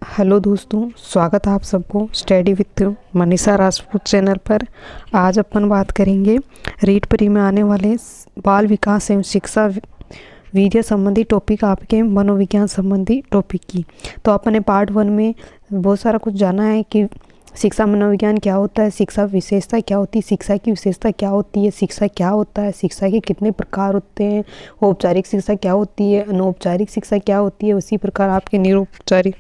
Hello दोस्तों, स्वागत है आप सबको study with Manisha Rajput channel पर। आज अपन बात करेंगे रीट प्री में आने वाले बाल विकास एवं शिक्षा वीर्य संबंधी टॉपिक, आपके मनोविज्ञान संबंधी टॉपिक की। तो अपने पार्ट 1 में बहुत सारा कुछ जाना है कि शिक्षा मनोविज्ञान क्या होता है, शिक्षा विशेषता क्या होती है, शिक्षा की विशेषता क्या होती है, शिक्षा क्या होता है, शिक्षा के कितने प्रकार होते हैं, औपचारिक शिक्षा क्या होती है, अनौपचारिक शिक्षा क्या होती है, उसी प्रकार आपके निरौपचारिक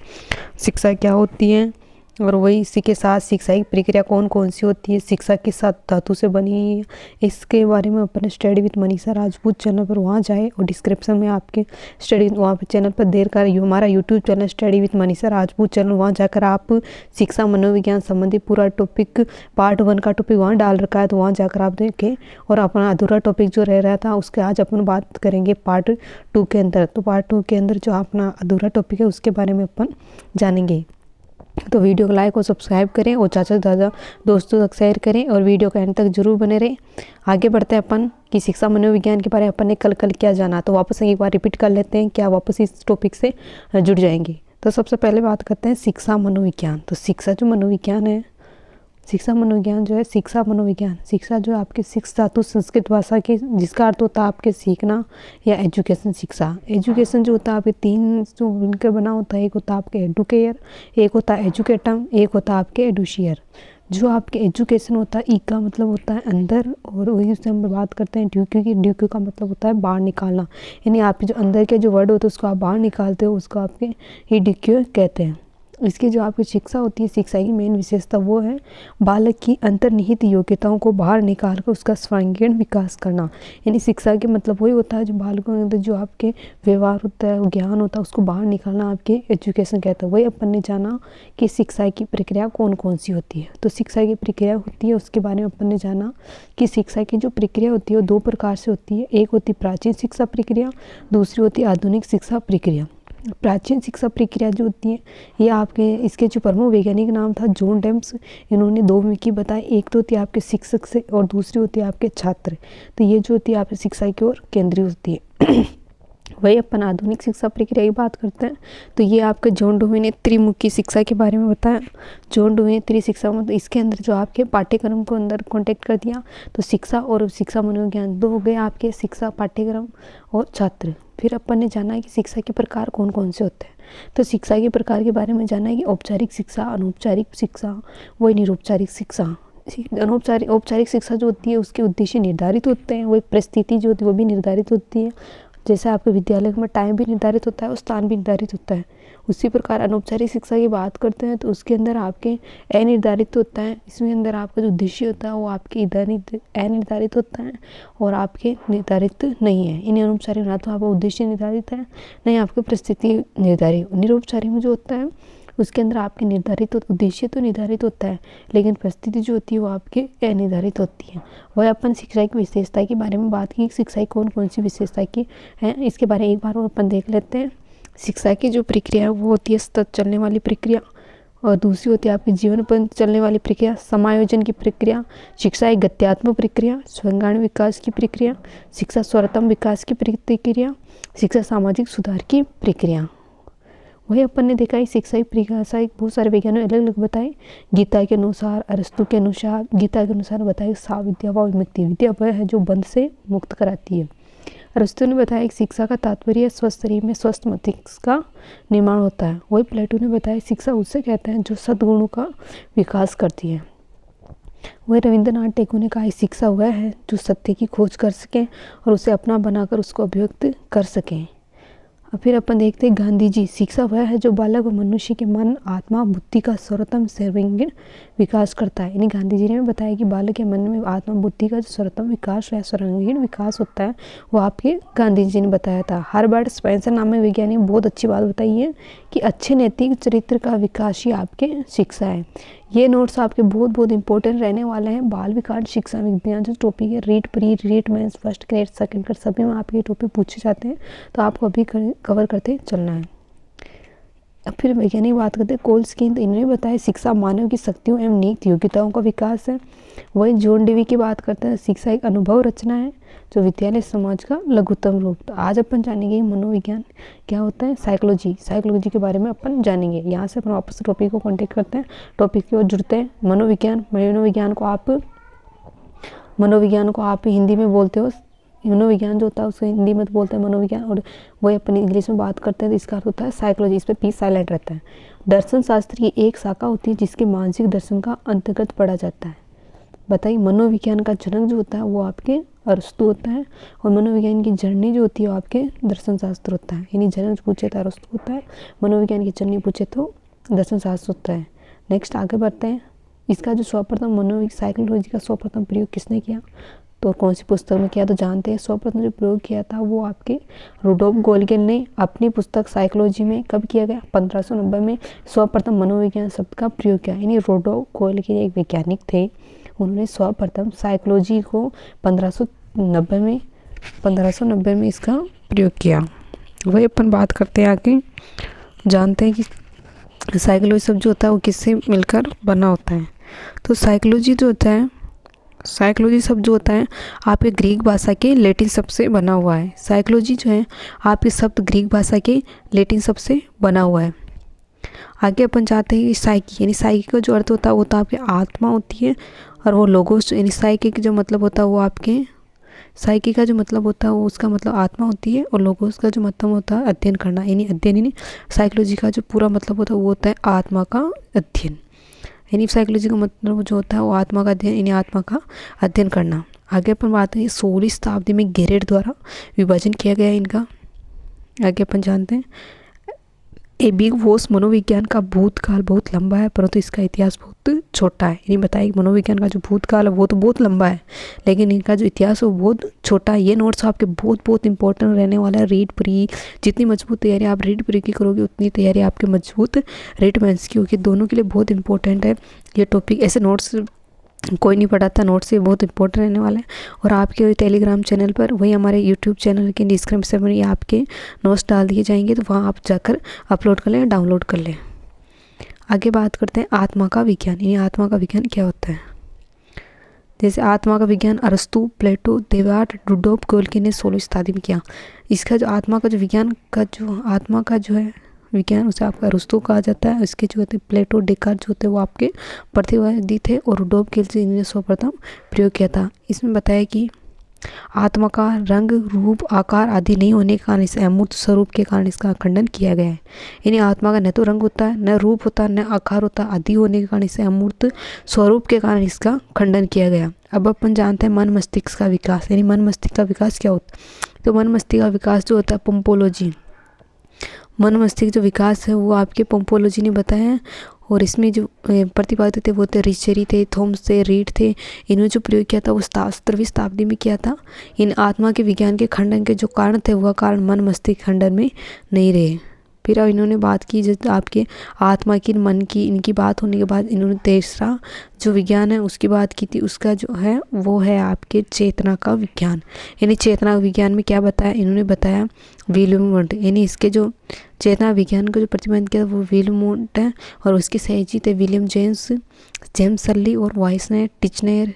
शिक्षा क्या होती है। और वही इसी के साथ शिक्षा की प्रक्रिया कौन कौन सी होती है, शिक्षा किस साथ धातु से बनी है, इसके बारे में अपन study with Manisha Rajput channel पर वहाँ जाए और डिस्क्रिप्शन में आपके स्टडी वहाँ पर चैनल पर देर कर हमारा YouTube channel study with Manisha Rajput channel, वहाँ जाकर आप शिक्षा मनोविज्ञान संबंधी पूरा टॉपिक पार्ट 1 का टॉपिक वहाँ डाल रखा है, तो वहाँ जाकर आप देखें। और अपना अधूरा टॉपिक जो रह रहा था उसके आज अपन बात करेंगे पार्ट 2 के अंदर। तो पार्ट 2 के अंदर जो अपना अधूरा टॉपिक है उसके बारे में अपन जानेंगे। तो वीडियो को लाइक और सब्सक्राइब करें और ज़्यादा से ज़्यादा दोस्तों तक शेयर करें और वीडियो के एंड तक जरूर बने रहें। आगे बढ़ते हैं अपन कि शिक्षा मनोविज्ञान के बारे में अपन ने कल क्या जाना, तो वापस एक बार रिपीट कर लेते हैं, क्या वापस इस टॉपिक से जुड़ जाएंगे। तो सबसे पहले बात करते हैं शिक्षा मनोविज्ञान। तो शिक्षा जो मनोविज्ञान है, शिक्षा मनोविज्ञान जो है, शिक्षा मनोविज्ञान, शिक्षा जो आपके शिक्ष धातु संस्कृत भाषा के, जिसका अर्थ होता है आपके सीखना या एजुकेशन। शिक्षा एजुकेशन जो होता है आपके 3 जो मिलकर बना होता है, एक होता है आपके एडुकेयर, एक होता है एजुकेटम, एक होता है आपके एडुशियर। जो आपके एजुकेशन होता है, ई का मतलब होता है अंदर, और वही उससे हम बात करते हैं ड्यूक्यू की। ड्यूक्यू का मतलब होता है बाहर निकालना, यानी आपके जो अंदर के जो वर्ड होते हैं उसको आप बाहर निकालते हो, उसको आपके ही ड्यूक्यू कहते हैं। इसकी जो आपकी शिक्षा होती है, शिक्षा की मेन विशेषता वो है बालक की अंतर्निहित योग्यताओं को बाहर निकाल कर उसका सर्वांगीण विकास करना। यानी शिक्षा के मतलब वही होता है जो बालकों के अंदर जो आपके व्यवहार होता है, ज्ञान होता है, उसको बाहर निकालना आपके एजुकेशन कहते हैं। वही अपन ने जाना कि शिक्षा की प्रक्रिया कौन कौन सी होती है। तो शिक्षा की प्रक्रिया होती है उसके बारे में अपन ने जाना कि शिक्षा की जो प्रक्रिया होती है वो 2 प्रकार से होती है। एक होती प्राचीन शिक्षा प्रक्रिया, दूसरी होती है आधुनिक शिक्षा प्रक्रिया। प्राचीन शिक्षा प्रक्रिया जो होती है ये आपके, इसके जो प्रमुख वैज्ञानिक नाम था जॉन डेम्स, इन्होंने 2 विकी बताए। एक तो होती है आपके शिक्षक से और दूसरी होती है आपके छात्र। तो ये जो होती है आपकी शिक्षा की ओर केंद्रित होती है। वही अपन आधुनिक शिक्षा प्रक्रिया की बात करते हैं। तो ये आपके जॉन डुवे ने त्रिमुखी शिक्षा के बारे में बताया। जॉन डुवे त्रिशिक्षा मतलब इसके अंदर जो आपके पाठ्यक्रम को अंदर कॉन्टेक्ट कर दिया। तो शिक्षा और शिक्षा मनोविज्ञान 2 हो गए आपके, शिक्षा पाठ्यक्रम और छात्र। फिर अपन ने जाना है कि शिक्षा के प्रकार कौन कौन से होते हैं। तो शिक्षा के प्रकार के बारे में जाना है कि औपचारिक शिक्षा, अनौपचारिक शिक्षा, वही निरौपचारिक शिक्षा। औपचारिक शिक्षा जो होती है उसके उद्देश्य निर्धारित होते हैं, वही परिस्थिति जो होती है वो भी निर्धारित होती है। जैसे आपके विद्यालय में टाइम भी निर्धारित होता है और स्थान भी निर्धारित होता है, उसी प्रकार अनौपचारिक शिक्षा की बात करते हैं तो उसके अंदर आपके अनिर्धारित होता है। इसमें अंदर आपका जो उद्देश्य होता है वो आपके अनिर्धारित होता है और आपके निर्धारित नहीं है। इन अनौपचारिक ना तो आपका उद्देश्य निर्धारित है, नहीं आपकी परिस्थिति निर्धारित। निरौपचारिक में जो होता है उसके अंदर आपके निर्धारित उद्देश्य तो निर्धारित होता है, लेकिन परिस्थिति जो होती है वो आपके अनिर्धारित होती है। वह अपन शिक्षा की विशेषता के बारे में बात की, शिक्षा की कौन कौन सी विशेषता की है इसके बारे में एक बार और अपन देख लेते हैं। शिक्षा की जो प्रक्रिया है वो होती है सतत चलने वाली प्रक्रिया, और दूसरी होती है आपकी जीवन पर चलने वाली प्रक्रिया, समायोजन की प्रक्रिया। शिक्षा एक गत्यात्मक प्रक्रिया, स्वयंगाण विकास की प्रक्रिया, शिक्षा स्वरतम विकास की प्रक्रिया, शिक्षा सामाजिक सुधार की प्रक्रिया। वही अपन ने देखा है शिक्षा की परिभाषा एक बहुत सारे वैज्ञानिक अलग अलग बताए। गीता के अनुसार, अरस्तु के अनुसार, गीता के अनुसार बताया सा विद्या व विमुक्ति। विद्या वह है जो बंध से मुक्त कराती है। अरस्तु ने बताया कि शिक्षा का तात्पर्य स्वस्थ शरीर में स्वस्थ मस्तिष्क का निर्माण होता है। वही प्लेटो ने बताया शिक्षा उससे कहते हैं जो सद्गुणों का विकास करती है। वही रविंद्रनाथ टैगोर ने कहा शिक्षा वह है जो सत्य की खोज कर सकें और उसे अपना बनाकर उसको अभिव्यक्त कर सकें। और फिर अपन देखते हैं गांधी जी, शिक्षा वह है जो बालक व मनुष्य के मन, आत्मा, बुद्धि का सर्वोत्तम सर्वांगीण विकास करता है। यानी गांधी जी ने बताया कि बालक के मन में आत्मा बुद्धि का जो सर्वोत्तम विकास या सर्वांगीण विकास होता है वो आपके गांधी जी ने बताया था। हर्बर्ट स्पेंसर नामक वैज्ञानिक बहुत अच्छी बात बताई है कि अच्छे नैतिक चरित्र का विकास ही आपके शिक्षा है। ये नोट्स आपके बहुत इंपॉर्टेंट रहने वाले हैं। बाल विकास शिक्षा विज्ञान जो टॉपिक है, REET pre, REET mains, first grade, second grade सभी में आपके टॉपिक पूछे जाते हैं, तो आपको अभी कवर करते चलना है। फिर वैज्ञानिक बात करते हैं कोल्स्किन, तो इन्होंने बताया शिक्षा मानव की शक्तियों एवं निहित योग्यताओं का विकास है। वही जॉन डेवी की बात करते हैं शिक्षा एक अनुभव रचना है जो विद्यालय समाज का लघुत्तम रूप। तो आज अपन जानेंगे मनोविज्ञान क्या होता है, साइकोलॉजी के बारे में अपन जानेंगे। यहाँ से अपन वापस टॉपिक को कॉन्टेक्ट करते हैं, टॉपिक की ओर जुड़ते हैं। मनोविज्ञान को आप हिंदी में बोलते हो, मनोविज्ञान जो होता है उसको हिंदी में तो बोलते हैं मनोविज्ञान, और वही अपन इंग्लिश में बात करते हैं तो इसका अर्थ होता है साइकोलॉजी। इस पर पी साइलेंट रहता है। दर्शन शास्त्र की एक शाखा होती है जिसके मानसिक दर्शन का अंतर्गत पढ़ा जाता है। बताइए, मनोविज्ञान का जनक जो होता है वो आपके अरस्तु होता है, और मनोविज्ञान की जननी जो होती है वो आपके दर्शन शास्त्र होता है। यानी जनक पूछे तो अरस्तु होता है, मनोविज्ञान की जननी पूछे तो दर्शन शास्त्र होता है। नेक्स्ट आगे बढ़ते हैं। इसका जो सर्वप्रथम साइकोलॉजी का सर्वप्रथम प्रयोग किसने किया, तो कौन सी पुस्तक में किया, तो जानते हैं। सर्वप्रथम जो प्रयोग किया था वो आपके रुडोल्फ गोल्किन ने अपनी पुस्तक साइकोलॉजी में कब किया गया, 1590 में सर्वप्रथम मनोविज्ञान शब्द का प्रयोग किया। यानी रुडोल्फ गोल्किन एक वैज्ञानिक थे, उन्होंने सर्वप्रथम साइकोलॉजी को 1590 में इसका प्रयोग किया। वही अपन बात करते हैं आगे, जानते हैं कि साइकोलॉजी शब्द जो होता है वो किससे मिलकर बना होता है। तो साइकोलॉजी शब्द जो होता है आपके ग्रीक भाषा के लैटिन शब्द से बना हुआ है। साइकोलॉजी जो है आपके शब्द ग्रीक भाषा के लैटिन शब्द से बना हुआ है। आगे अपन चाहते हैं कि साइकी, यानी साइकी का जो अर्थ होता है वो तो आपकी आत्मा होती है, और वो लोगोस, यानी साइकी का जो मतलब होता है वो आपके साइकी का जो मतलब होता है वो उसका मतलब आत्मा होती है, और लोगोस का जो मतलब होता है अध्ययन करना। यानी साइकोलॉजी का जो पूरा मतलब होता है वो होता है आत्मा का अध्ययन। यानी साइकोलॉजी का मतलब जो होता है वो आत्मा का अध्ययन, यानी आत्मा का अध्ययन करना। आगे अपन बात करें 16वीं शताब्दी में गेरेट द्वारा विभाजन किया गया है इनका। आगे अपन जानते हैं ए बिग वॉस, मनोविज्ञान का भूतकाल बहुत लंबा है परंतु इसका इतिहास बहुत छोटा है। यानी बताइए मनोविज्ञान का जो भूतकाल है वो तो बहुत लंबा है, लेकिन इनका जो इतिहास है वो बहुत छोटा है। ये नोट्स आपके बहुत इंपॉर्टेंट रहने वाला है। रीड प्री, जितनी मजबूत तैयारी आप रीड प्री की करोगे उतनी तैयारी आपकी मजबूत रीड मेंस की होगी। दोनों के लिए बहुत इंपॉर्टेंट है ये टॉपिक। ऐसे नोट्स कोई नहीं पढ़ाता, नोट्स से बहुत इंपॉर्टेंट रहने वाला है। और आपके टेलीग्राम चैनल पर, वही हमारे यूट्यूब चैनल के डिस्क्रिप्शन में आपके नोट्स डाल दिए जाएंगे, तो वहाँ आप जाकर अपलोड कर लें, डाउनलोड कर लें। आगे बात करते हैं आत्मा का विज्ञान। यानी आत्मा का विज्ञान क्या होता है। जैसे आत्मा का विज्ञान अरस्तु, प्लेटो, देवार्ट, रुडोल्फ गोल्किन ने 16वीं शताब्दी में किया। इसका जो आत्मा का जो विज्ञान का जो आत्मा का जो है विज्ञान उसे आपका अरस्तु कहा जाता है। इसके जो होते प्लेटो, डेकार्ट जो होते वो आपके प्रतिवादी थे, और रुडोल्फ गोल्किन ने सर्वप्रथम प्रयोग किया था। इसमें बताया कि आत्मा का रंग, रूप, आकार आदि नहीं होने के कारण, इस अमूर्त स्वरूप के कारण इसका खंडन किया गया है। यानी आत्मा का न तो रंग होता है, न रूप होता है, न आकार होता है, आदि होने के कारण, इसे अमूर्त स्वरूप के कारण इसका खंडन किया गया। अब अपन जानते हैं मन मस्तिष्क का विकास। यानी मन मस्तिष्क का विकास क्या होता है, तो मन मस्तिष्क का विकास जो होता है पोम्पोलॉजी, मन मस्तिष्क जो विकास है वो आपके पोम्पोलॉजी ने बताया है। और इसमें जो प्रतिपादित थे वो थे रिचेरी थे, थॉमस थे, रीड थे। इन्होंने जो प्रयोग किया था वो 17वीं शताब्दी में किया था। इन आत्मा के विज्ञान के खंडन के जो कारण थे वह कारण मन मस्तिष्क खंडन में नहीं रहे। फिर अब इन्होंने बात की जब आपके आत्मा की, मन की, इनकी बात होने के बाद इन्होंने तीसरा जो विज्ञान है उसकी बात की थी। उसका जो है वो है आपके चेतना का विज्ञान। यानी चेतना विज्ञान में क्या बताया, इन्होंने बताया विलियम वुंट। यानी इसके जो चेतना विज्ञान का जो प्रतिपादन किया वो विलियम वुंट है, और उसके सहयोगी थे विलियम जेम्स सर्ली और वाइसनेर, टिचनेर,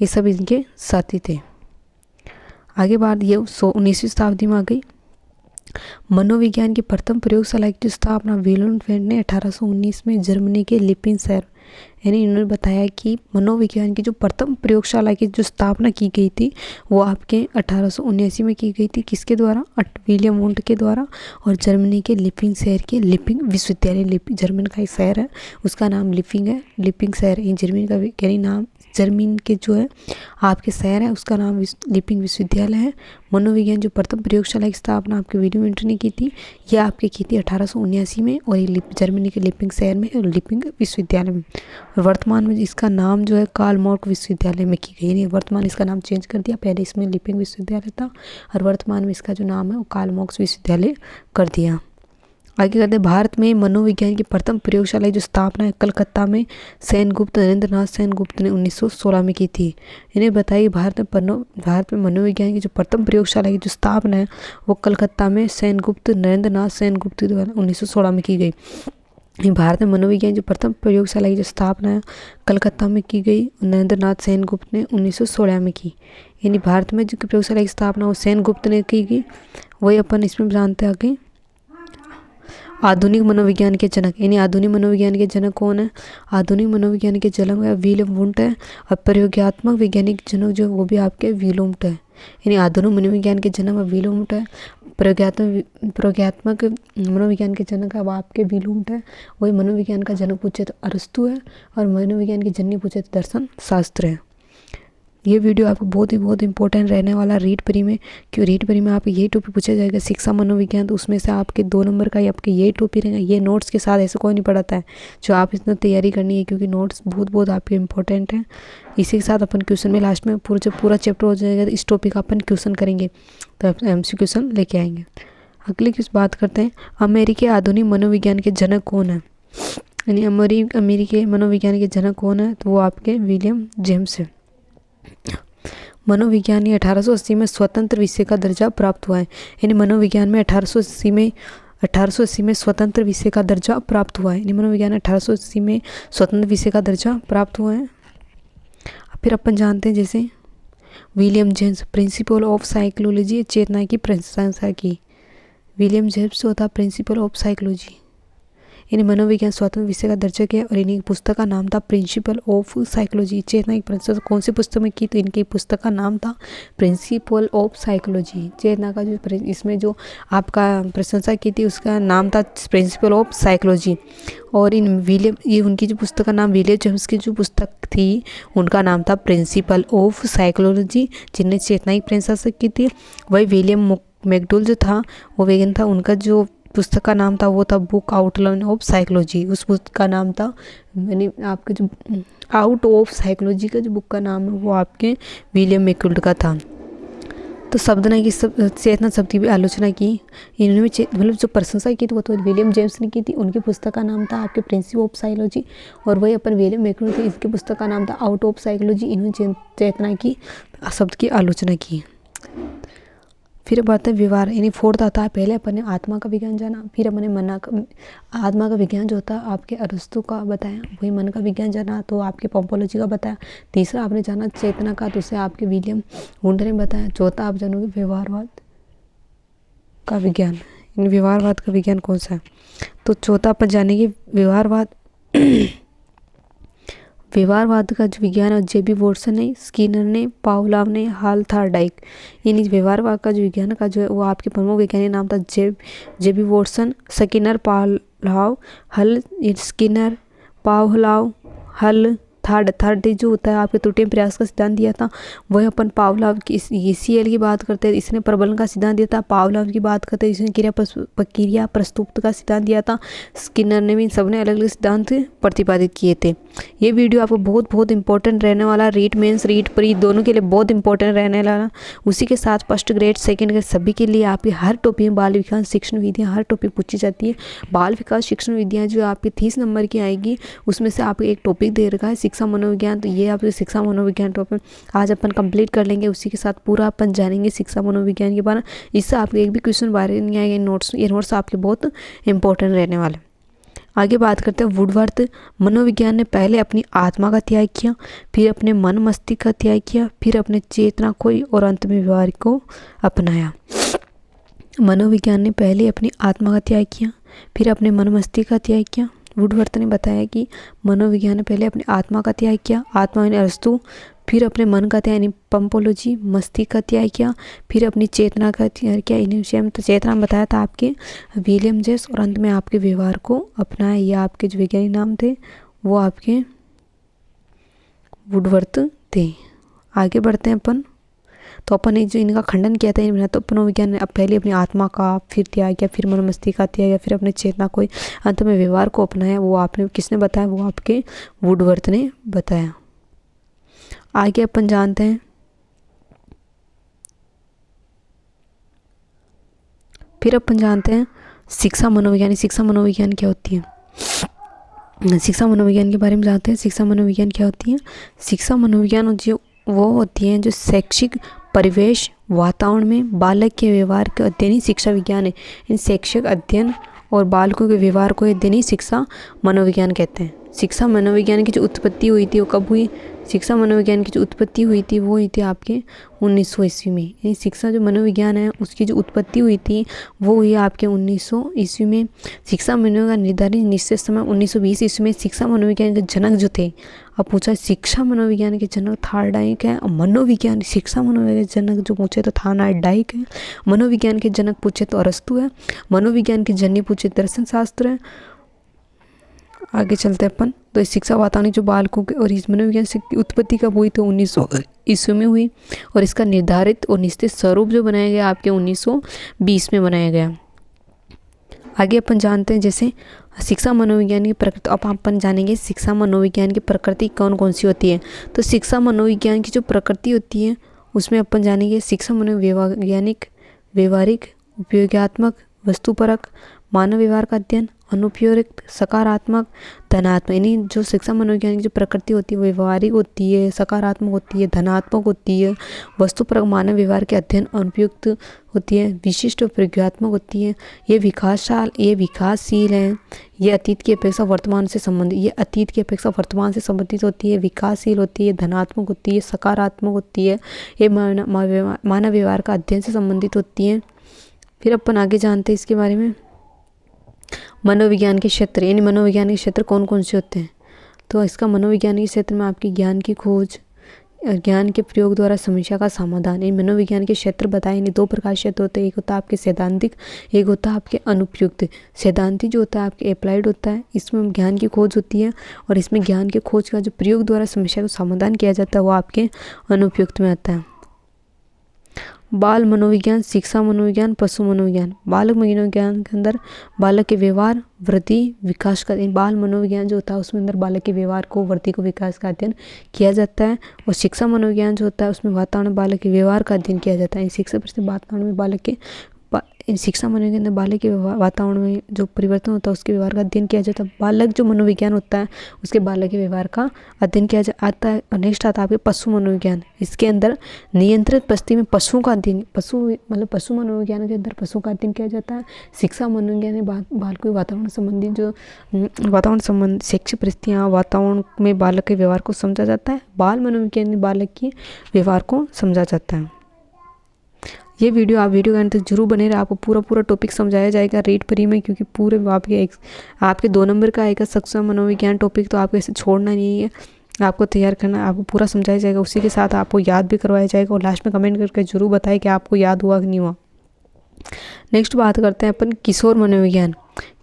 ये सब इनके साथी थे। आगे बात ये 19वीं शताब्दी में आ गई। मनोविज्ञान की प्रथम प्रयोगशाला की स्थापना विलियम वेंट ने 1819 में जर्मनी के लिपिंग शहर, यानी इन्होंने बताया कि मनोविज्ञान की जो प्रथम प्रयोगशाला की जो स्थापना की गई थी वो आपके 1879 में की गई थी। किसके द्वारा, विलियम वुंट के द्वारा, और जर्मनी के लिपिंग शहर के लिपिंग विश्वविद्यालय, जर्मन का एक शहर है उसका नाम लिपिंग है, लिपिंग शहर जर्मनी का, यानी नाम जर्मनी के जो है आपके शहर है उसका नाम लिपिंग विश्वविद्यालय है। मनोविज्ञान जो प्रथम प्रयोगशाला की स्थापना आपके विलियम वुंट ने की थी, यह आपके की थी 1879 में, और ये जर्मनी के लिपिंग शहर में और लिपिंग विश्वविद्यालय में। वर्तमान में इसका नाम जो है कार्ल मार्क्स विश्वविद्यालय में की गई, यानी वर्तमान इसका नाम चेंज कर दिया। पहले इसमें लिपिंग विश्वविद्यालय था और वर्तमान में इसका जो नाम है वो कार्ल मार्क्स विश्वविद्यालय कर दिया। आगे करते हैं, भारत में मनोविज्ञान की प्रथम प्रयोगशाला की जो स्थापना है कलकत्ता में सेनगुप्त नरेंद्र नाथ सेनगुप्त ने 1916 में की थी। इन्हें बताइए भारत में मनोविज्ञान की जो प्रथम प्रयोगशाला की जो स्थापना है वो कलकत्ता में सेनगुप्त नरेंद्र नाथ सेनगुप्त द्वारा 1916 में की गई। भारत में मनोविज्ञान जो प्रथम प्रयोगशाला की जो स्थापना है कलकत्ता में की गई, नरेंद्र नाथ सेनगुप्त ने 1916 में की। यानी भारत में जो प्रयोगशाला की स्थापना वो सेनगुप्त ने की गई। वही अपन इसमें जानते हैं आगे, आधुनिक मनोविज्ञान के जनक, यानी आधुनिक मनोविज्ञान के जनक कौन है? आधुनिक मनोविज्ञान के जनक है विलियम वुंट है। और प्रयोगात्मक वैज्ञानिक जनक जो वो भी आपके विलोम्ट है। यानी आधुनिक मनोविज्ञान के जनक है विलोम्ट है, प्रयोगात्मक मनोविज्ञान के जनक है वो आपके विलोम्ट है। वही मनोविज्ञान का जनक पूछे तो अरस्तु है, और मनोविज्ञान की जननी पूछे तो दर्शन शास्त्र है। ये वीडियो आपको बहुत इंपॉर्टेंट रहने वाला रीड परी में, क्यों रीड परी में आपको यही टॉपिक पूछा जाएगा शिक्षा मनोविज्ञान, तो उसमें से आपके 2 नंबर का ही आपके यही टॉपिक रहेगा। ये नोट्स के साथ ऐसे कोई नहीं पढ़ाता है, जो आप इसमें तैयारी करनी है, क्योंकि नोट्स बहुत आपके इंपॉर्टेंट हैं। इसी के साथ अपन क्वेश्चन में लास्ट में जब पूरा चैप्टर हो जाएगा तो इस टॉपिक का अपन क्वेश्चन करेंगे, तो आप MC क्वेश्चन लेके आएंगे। अगले किस बात करते हैं, अमेरिकी आधुनिक मनोविज्ञान के जनक कौन है? यानी अमेरिकी मनोविज्ञान के जनक कौन है? तो वो आपके विलियम जेम्स है। मनोविज्ञान 1880 में स्वतंत्र विषय का दर्जा प्राप्त हुआ है। यानी मनोविज्ञान में 1880 में स्वतंत्र विषय का दर्जा प्राप्त हुआ है। यानी मनोविज्ञान 1880 में स्वतंत्र विषय का दर्जा प्राप्त हुआ है। फिर अपन जानते हैं जैसे William James principle of psychology, चेतना की प्रशंसा की। विलियम जेम्स होता प्रिंसिपल ऑफ साइकोलॉजी, यानी मनोविज्ञान स्वतंत्र विषय का दर्जा किया। और इनकी पुस्तक का नाम था प्रिंसिपल ऑफ साइकोलॉजी, चेतना की प्रशंसा कौन सी पुस्तक में की? तो इनकी पुस्तक का नाम था प्रिंसिपल ऑफ साइकोलॉजी। चेतना का जो इसमें जो आपका प्रशंसा की थी उसका नाम था प्रिंसिपल ऑफ साइकोलॉजी। और ये उनकी जो पुस्तक का नाम, विलियम जेम्स की जो पुस्तक थी उनका नाम था प्रिंसिपल ऑफ साइकोलॉजी, जिनने चेतना की प्रशंसा की थी। वही विलियम मैकडूगल जो था वो वेगन था, उनका जो पुस्तक का नाम था वो था बुक आउटलाइन ऑफ साइकोलॉजी। उस पुस्तक का नाम था, यानी आपके जो आउट ऑफ साइकोलॉजी का जो बुक का नाम है वो आपके विलियम मैकडूगल का था। तो शब्द ने की चेतना शब्द की भी आलोचना की। इन्होंने मतलब जो प्रशंसा की थी वो तो विलियम जेम्स ने की थी। उनकी पुस्तक का नाम था आपके प्रिंसिपल ऑफ साइकोलॉजी। और वही अपन विलियम मैकडूगल थे, इसकी पुस्तक का नाम था आउट ऑफ साइकोलॉजी। इन्होंने चेतना की शब्द की आलोचना की। फिर बात है व्यवहार, यानी 4th आता है। पहले अपन ने आत्मा का विज्ञान जाना, फिर अपन ने आत्मा का विज्ञान जो होता है आपके अरस्तु का बताया। वही मन का विज्ञान जाना तो आपके पोम्पोलॉजी का बताया। तीसरा आपने जाना चेतना का, तो उसे आपके विलियम वुंट ने बताया। चौथा आप जानोगे व्यवहारवाद का विज्ञान। इन व्यवहारवाद का विज्ञान कौन सा है? तो चौथा अपन जानेंगे व्यवहारवाद। व्यवहारवाद का जो विज्ञान है JB वॉटसन ने, स्किनर ने, पावलोव ने, हल थार्डाइक। यानी व्यवहारवाद का जो विज्ञान का जो है वो आपके प्रमुख वैज्ञानिक नाम था JB वॉटसन, स्किनर, पावलोव, हल। स्किनर, पावलोव, हल, थर्ड जो होता है आपके त्रुटि प्रयास का सिद्धांत दिया था। वह अपन पावलोव की ECL की बात करते हैं, इसने प्रबलन का सिद्धांत दिया था। पावलोव की बात करते हैं, इसने क्रिया प्रस्तुत का सिद्धांत दिया था। स्किनर ने भी, सबने अलग अलग सिद्धांत प्रतिपादित किए थे। ये वीडियो आपको बहुत इंपॉर्टेंट रहने वाला, रीट मेंस रीट प्री दोनों के लिए बहुत इंपॉर्टेंट रहने वाला। उसी के साथ फर्स्ट ग्रेड सेकंड ग्रेड सभी के लिए आपकी हर टॉपिक में बाल विकास शिक्षण विधियाँ हर टॉपिक पूछी जाती है। बाल विकास शिक्षण विधियाँ जो आपकी 30 नंबर की आएगी उसमें से आपको एक टॉपिक दे रखा है शिक्षा मनोविज्ञान। तो ये आपके शिक्षा मनोविज्ञान टॉपिक आज अपन कंप्लीट कर लेंगे। उसी के साथ पूरा अपन जानेंगे शिक्षा मनोविज्ञान के बारे में। इससे आपके एक भी क्वेश्चन बाहर नहीं आएगा। ये नोट्स आपके बहुत इंपॉर्टेंट रहने वाले। आगे बात करते हैं वुडवर्थ। मनोविज्ञान ने पहले अपनी आत्मा का त्याग किया, फिर अपने मन मस्तिष्क का त्याग किया, फिर अपने चेतना को और अंत में व्यवहार को अपनाया। मनोविज्ञान ने पहले अपनी आत्मा का त्याग किया, फिर अपने मन मस्तिष्क का त्याग किया। वुडवर्थ ने बताया कि मनोविज्ञान ने पहले अपनी आत्मा का त्याग किया, आत्मा यानी अरस्तु, फिर अपने मन का त्याग यानी पंपोलॉजी, मस्तिष्क का त्याग किया, फिर अपनी चेतना का त्याग किया। इन्हीं विषय में तो चेतना बताया था आपके विलियम जेम्स, और अंत में आपके व्यवहार को अपनाया। ये आपके जो वैज्ञानिक नाम थे वो आपके वुडवर्थ थे। आगे बढ़ते हैं अपन। तो अपन ने जो इनका खंडन किया था इन तो मनोविज्ञान ने अब पहले अपनी आत्मा का फिर त्याग किया, फिर मन मस्तिष्क का त्याग किया, फिर अपने चेतना को अंत में व्यवहार को अपनाया। वो आपने किसने बताया? वो आपके वुडवर्थ ने बताया। आगे अपन जानते हैं फिर अपन जानते हैं शिक्षा मनोविज्ञान क्या होती है? शिक्षा मनोविज्ञान के बारे में जानते हैं। शिक्षा मनोविज्ञान क्या होती है? शिक्षा मनोविज्ञान जो वो होती है जो शैक्षिक परिवेश वातावरण में बालक के व्यवहार का अध्ययन ही शिक्षा विज्ञान है। इन शैक्षिक अध्ययन और बालकों के व्यवहार को अध्ययन ही शिक्षा मनोविज्ञान कहते हैं। शिक्षा मनोविज्ञान की जो उत्पत्ति हुई थी वो कब हुई? शिक्षा मनोविज्ञान की जो उत्पत्ति हुई थी वो हुई थी आपके 1900 ईस्वी में। यानी शिक्षा जो मनोविज्ञान है उसकी जो उत्पत्ति हुई थी वो हुई आपके 1900 ईस्वी में। शिक्षा मनोविज्ञान निर्धारित निश्चित समय 1920 ईस्वी में शिक्षा मनोविज्ञान के जनक जो थे, अब पूछा शिक्षा मनोविज्ञान के जनक थार्डाइक है, और मनोविज्ञान शिक्षा मनोविज्ञान के जनक जो पूछे तो थार्डाइक है, मनोविज्ञान के जनक पूछे तो अरस्तु है, मनोविज्ञान के जननी पूछे दर्शन शास्त्र है। आगे चलते हैं अपन। तो शिक्षा वातावरण जो बालकों के और इस मनोविज्ञान की उत्पत्ति कब हुई? तो 1900 ईस्वी में हुई, और इसका निर्धारित और निश्चित स्वरूप जो बनाया गया आपके 1920 में बनाया गया। आगे अपन जानते हैं जैसे शिक्षा मनोविज्ञान की प्रकृति। अब अपन जानेंगे शिक्षा मनोविज्ञान की प्रकृति कौन कौन सी होती है। तो शिक्षा मनोविज्ञान की जो प्रकृति होती है उसमें अपन जानेंगे शिक्षा मनोवैज्ञानिक, व्यवहारिक, उपयोगात्मक, वस्तुपरक, मानव व्यवहार का अध्ययन, अनुपयुक्त, सकारात्मक, धनात्मक। यानी जो शिक्षा मनोविज्ञान की जो प्रकृति होती है वो व्यवहारिक होती है, सकारात्मक होती है, धनात्मक होती है, वस्तुपरक मानव व्यवहार के अध्ययन, अनुपयुक्त होती है, विशिष्ट और प्रयोगात्मक होती है। ये विकासशील है। ये अतीत की अपेक्षा वर्तमान से संबंधित होती है, विकासशील होती है, धनात्मक होती है, सकारात्मक होती है। ये मानव व्यवहार का अध्ययन से संबंधित होती है। फिर अपन आगे जानते हैं इसके बारे में मनोविज्ञान के क्षेत्र। यानी मनोविज्ञान के क्षेत्र कौन कौन से होते हैं? तो इसका मनोविज्ञान के क्षेत्र में आपकी ज्ञान की खोज और ज्ञान के प्रयोग द्वारा समस्या का समाधान। इन मनोविज्ञान के क्षेत्र बताए। यानी दो प्रकार क्षेत्र होते हैं, एक होता है आपके सैद्धांतिक, एक होता है आपके अनुप्रयुक्त। सैद्धांतिक जो होता है आपके अप्लाइड होता है, इसमें ज्ञान की खोज होती है, और इसमें ज्ञान के खोज का जो प्रयोग द्वारा समस्या का समाधान किया जाता है वो आपके अनुप्रयुक्त में आता है। बाल मनोविज्ञान, शिक्षा मनोविज्ञान, पशु मनोविज्ञान। बालक मनोविज्ञान के अंदर बालक के व्यवहार, वृद्धि, विकास का बाल मनोविज्ञान जो होता है उसमें अंदर बालक के व्यवहार को, वृद्धि को, विकास का अध्ययन किया जाता है। और शिक्षा मनोविज्ञान जो होता है उसमें वातावरण बालक के व्यवहार का अध्ययन किया जाता है। शिक्षा वातावरण में बालक के शिक्षा मनोविज्ञान के अंदर बालक के वातावरण में जो परिवर्तन होता है उसके व्यवहार का अध्ययन किया जाता है। बालक जो मनोविज्ञान होता है उसके बालक के व्यवहार का अध्ययन किया जाता है। और नेक्स्ट आता है आपके पशु मनोविज्ञान। इसके अंदर नियंत्रित परिस्थिति में पशुओं का अध्ययन, पशु मनोविज्ञान के अंदर पशुओं का अध्ययन किया जाता है। शिक्षा मनोविज्ञान में बालकों के वातावरण संबंधी जो शैक्षिक परिस्थितियाँ, वातावरण में बालक के व्यवहार को समझा जाता है। बाल मनोविज्ञान में बालक के व्यवहार को समझा जाता है। ये वीडियो आप वीडियो के अंत तक जरूर बने रहे, आपको पूरा टॉपिक समझाया जाएगा रीड प्री में, क्योंकि पूरे आपके 2 नंबर का आएगा शिक्षा मनोविज्ञान टॉपिक, तो आपको इसे छोड़ना नहीं है, आपको तैयार करना, आपको पूरा समझाया जाएगा। उसी के साथ आपको याद भी करवाया जाएगा, और लास्ट में कमेंट करके जरूर बताएं कि आपको याद हुआ कि नहीं हुआ। नेक्स्ट बात करते हैं अपन किशोर मनोविज्ञान।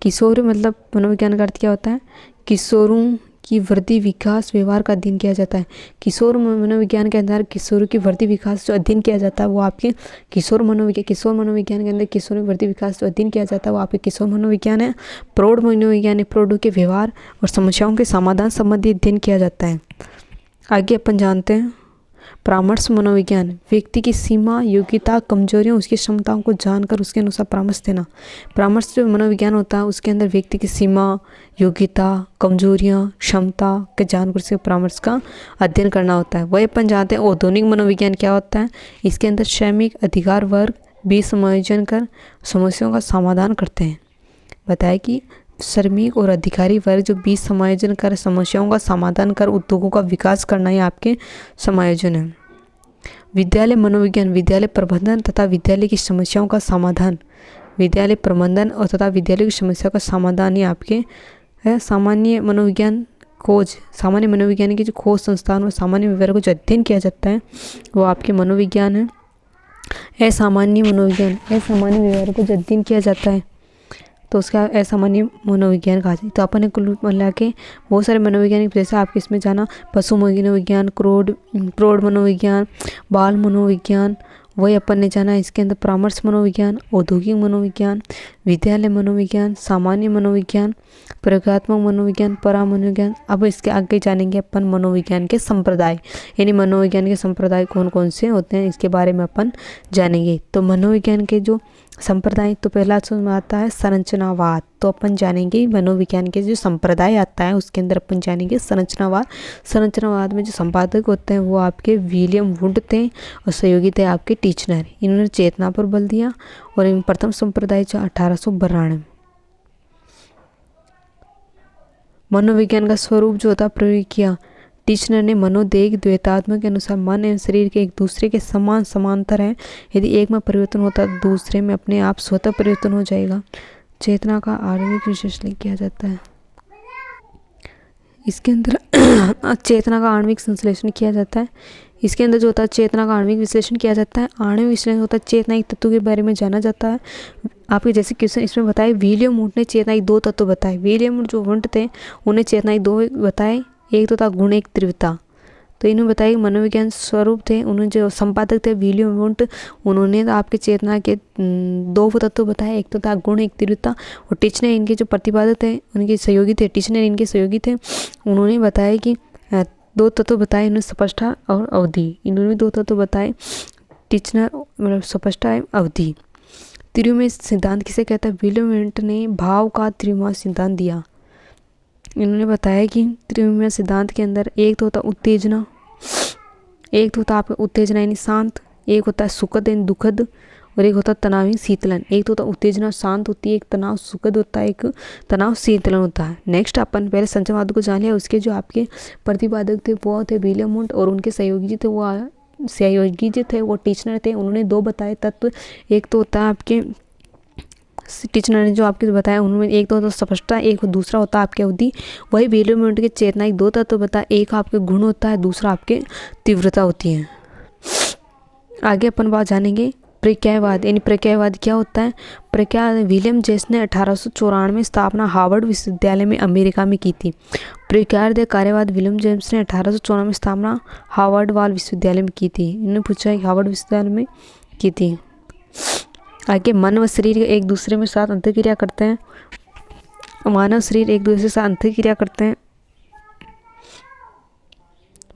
किशोर मतलब मनोविज्ञान का अर्थ क्या होता है? किशोरों की वृद्धि, विकास, व्यवहार का अध्ययन किया जाता है। किशोर मनोविज्ञान के अंदर किशोरों की वृद्धि, विकास जो अध्ययन किया जाता है वो आपके किशोर मनोविज्ञान के अंदर किशोर वृद्धि, विकास जो अध्ययन किया जाता है वो आपके किशोर मनोविज्ञान है। प्रौढ़ मनोविज्ञान, प्रौढ़ों के व्यवहार और समस्याओं के समाधान संबंधी अध्ययन किया जाता है। आगे अपन जानते हैं परामर्श मनोविज्ञान। व्यक्ति की सीमा, योग्यता, कमजोरियों, उसकी क्षमताओं को जानकर उसके अनुसार परामर्श देना। परामर्श जो मनोविज्ञान होता है उसके अंदर व्यक्ति की सीमा, योग्यता, कमजोरियां, क्षमता के जानकर उसके परामर्श का अध्ययन करना होता है। वही अपन जानते हैं औद्योगिक मनोविज्ञान क्या होता है। इसके अंदर श्रमिक अधिकार वर्ग बीच समायोजन कर समस्याओं का समाधान करते हैं। बताया कि श्रमिक और अधिकारी वर्ग जो बीच समायोजन कर समस्याओं का समाधान कर उद्योगों का विकास करना ही आपके समायोजन है। विद्यालय मनोविज्ञान, विद्यालय प्रबंधन तथा विद्यालय की समस्याओं का समाधान। विद्यालय प्रबंधन और तथा विद्यालय की समस्या का समाधान ही आपके है। सामान्य मनोविज्ञान खोज, सामान्य मनोविज्ञान की जो खोज संस्थान और सामान्य व्यवहार को जो अध्ययन किया जाता है वो आपके मनोविज्ञान है। असामान्य मनोविज्ञान, असामान्य व्यवहार को जो अध्ययन किया जाता है तो उसका असामान्य मनोविज्ञान कहा जाए। तो अपन ने कुल मिला के बहुत सारे मनोवैज्ञानिक, जैसे आपके इसमें जाना पशु मनोविज्ञान, प्रौढ़ मनोविज्ञान, बाल मनोविज्ञान, वही अपन ने जाना इसके अंदर परामर्श मनोविज्ञान, औद्योगिक मनोविज्ञान, विद्यालय मनोविज्ञान, सामान्य मनोविज्ञान, प्रयोगात्मक मनोविज्ञान, परा मनोविज्ञान। अब इसके आगे जानेंगे अपन मनोविज्ञान के संप्रदाय, यानी मनोविज्ञान के संप्रदाय कौन कौन से होते हैं इसके बारे में अपन जानेंगे। तो मनोविज्ञान के जो संप्रदाय, तो पहला में आता है संरचनावाद। तो अपन जानेंगे मनोविज्ञान के जो संप्रदाय आता है उसके अंदर अपन जानेंगे संरचनावाद। संरचनावाद में जो संपादक होते हैं वो आपके विलियम वुड थे और सहयोगी थे आपके टीचनर। इन्होंने चेतना पर बल दिया और इन प्रथम संप्रदाय जो 1892। मनोविज्ञान का स्वरूप जो होता प्रयोग किया टीचनर ने मनोदेह द्वैतात्म के अनुसार मन एवं शरीर के एक दूसरे के समान समांतर हैं। यदि एक में परिवर्तन होता है तो दूसरे में अपने आप स्वतः परिवर्तन हो जाएगा। चेतना का आणविक विश्लेषण किया जाता है। इसके अंदर चेतना का आणविक संश्लेषण किया जाता है। इसके अंदर जो होता है चेतना का आणविक विश्लेषण किया जाता है। आणविक विश्लेषण होता है चेतना एक तत्व के बारे में जाना जाता है। आपके जैसे क्वेश्चन इसमें बताए विलियम वुड ने चेतना के 2 तत्व बताए। विलियम वुड जो वुड थे उन्हें चेतना के 2 बताए, एक तो था गुण एक तीव्रता। तो इन्होंने बताया कि मनोविज्ञान स्वरूप थे। उन्होंने जो संपादक थे विलियम वुड, उन्होंने तो आपके चेतना के 2 तत्व बताए, एक तो था गुण एक तीव्रता। और टीचनर इनके जो प्रतिपादक थे उनके सहयोगी थे, टीचनर इनके सहयोगी थे, उन्होंने बताया कि 2 तत्व बताए इन्होंने स्पष्टता और अवधि। इन्होंने 2 तत्व बताए टीचनर, मतलब स्पष्टता एवं अवधि। त्रिविम सिद्धांत किसे कहता है? विलियम वुड ने भाव का त्रिविम सिद्धांत दिया। इन्होंने बताया कि त्रिविम सिद्धांत के अंदर एक तो होता उत्तेजना, एक तो होता आपका उत्तेजना यानी शांत, एक होता है सुखद यानी दुखद, और एक होता है तनाव शीतलन। एक तो होता उत्तेजना शांत होती है, एक तनाव सुखद होता है, एक तनाव शीतलन होता है। नेक्स्ट अपन पहले संचयवाद को जान लिया। उसके जो आपके प्रतिपादक थे वो थे विलियम वुड और उनके सहयोगी थे वो टीचनर थे। उन्होंने 2 बताए तत्व, एक तो होता है आपके टीचनर ने जो आपके बताया उनमें एक तो होता स्पष्टता, एक दूसरा होता है आपके अवधि। वही विलियम वुड के चेतना के 2 तत्व बताए, एक आपके गुण होता है, दूसरा आपके तीव्रता होती है। आगे अपन बात जानेंगे प्रक्रियावाद, यानी प्रक्रियावाद क्या होता है? प्रक्रिया विलियम जेम्स ने 1894 में स्थापना हार्वर्ड विश्वविद्यालय में अमेरिका में की थी। प्रक्रिया कार्यवाद विलियम जेम्स ने 1894 में स्थापना हार्वर्ड वाल विश्वविद्यालय में की थी। इन्होंने पूछा कि हार्वर्ड विश्वविद्यालय में की थी। आगे मन व शरीर एक दूसरे में साथ अंतर्क्रिया करते हैं। मानव शरीर एक दूसरे के साथ अंतर्क्रिया करते हैं।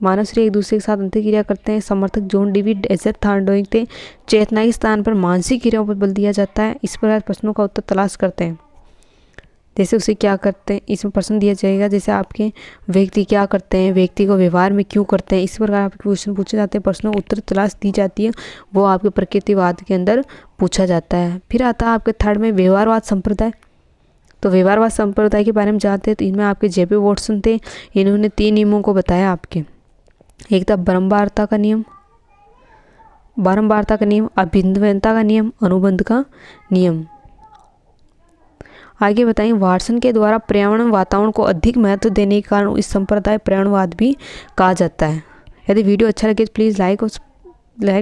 मानव शरीर एक दूसरे के साथ अंतर्क्रिया करते हैं। समर्थक जॉन डेविड एजर थार्डोइक थे। चेतना के स्थान पर मानसिक क्रियाओं पर बल दिया जाता है। इस प्रकार प्रश्नों का उत्तर तलाश करते हैं। जैसे उसे क्या करते हैं इसमें प्रश्न दिया जाएगा। जैसे आपके व्यक्ति क्या करते हैं, व्यक्ति को व्यवहार में क्यों करते हैं, इस प्रकार आपके क्वेश्चन पूछे जाते हैं। प्रश्नों उत्तर तलाश दी जाती है, वो आपके प्रकृतिवाद के अंदर पूछा जाता है। फिर आता है आपके थर्ड में व्यवहारवाद संप्रदाय। तो व्यवहारवाद संप्रदाय के बारे में जानते हैं। तो इनमें आपके जेबी वॉटसन थे। इन्होंने 3 नियमों को बताया आपके। एक था बारंबारता का नियम, अभिन्नता का नियम, अनुबंध का नियम। आगे बताएं वाटसन के द्वारा पर्यावरण वातावरण को अधिक महत्व देने के कारण इस संप्रदाय पर्यावरणवाद भी कहा जाता है। यदि वीडियो अच्छा लगे तो प्लीज़ लाइक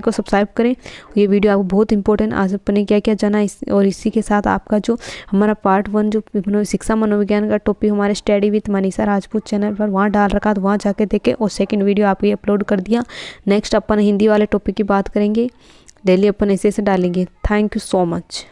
और सब्सक्राइब करें। ये वीडियो आपको बहुत इंपॉर्टेंट, आज अपन ने क्या क्या जाना और इसी के साथ आपका जो हमारा पार्ट 1 जो शिक्षा मनोविज्ञान का टॉपिक हमारे study with Manisha Rajput channel पर वहाँ डाल रखा, तो वहाँ जाके देखें। और सेकंड वीडियो आपको अपलोड कर दिया। नेक्स्ट अपन हिंदी वाले टॉपिक की बात करेंगे। डेली अपन ऐसे डालेंगे। Thank you so much.